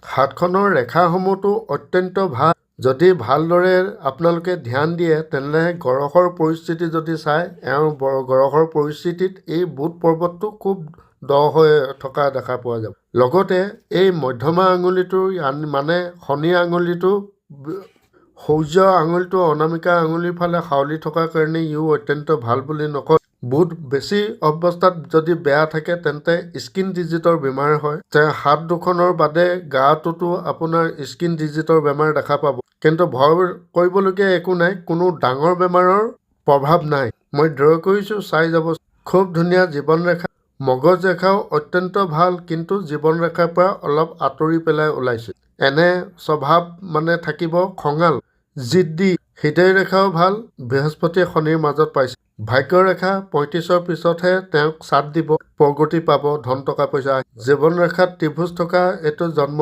হাতখনৰ ৰেখাসমূহতো অত্যন্ত ভাল। যদি ভালদৰে আপোনালোকে ধ্যান দিয়ে তেনেহ'লে গৰখৰ পৰিস্থিতি যদি চাই গৰখৰ পৰিস্থিতিত এই বুধ পৰ্বতটো খুব দ হৈ থকা দেখা পোৱা যাব। লগতে এই মধ্যমা আঙুলিটোৰ মানে শনি আঙুলিটো সূৰ্য আঙুলিটো অনামিকা আঙুলিৰ ফালে হাউলি থকাৰ কাৰণে ইও অত্যন্ত ভাল বুলি নকয়। বুধ বেছি অৱস্থাত যদি বেয়া থাকে তেন্তে স্কিন ডিজিটৰ বেমাৰ হয়। হাত দুখনৰ বাদে গাটোতো আপোনাৰ স্কিন ডিজিটৰ বেমাৰ দেখা পাব। কিন্তু ভয় কৰিবলগীয়া একো নাই, কোনো ডাঙৰ বেমাৰৰ প্ৰভাৱ নাই। মই ড্ৰ কৰিছোঁ, চাই যাব। খুব ধুনীয়া জীৱন ৰেখা। মগজ ৰেখাও অত্যন্ত ভাল, কিন্তু জীৱন ৰেখাৰ পৰা অলপ আঁতৰি পেলাই ওলাইছে। এনে স্বভাৱ মানে থাকিব খঙাল, জিদ্দি। হৃদয় ৰেখাও ভাল, বৃহস্পতি শনিৰ মাজত পাইছে। ভাগ্য ৰেখা 35ৰ পিছতহে তেওঁক চাথ দিব, প্ৰগতি পাব, ধন টকা পইচা। জীৱন ৰেখাত ত্ৰিভুজ থকা এইটো জন্ম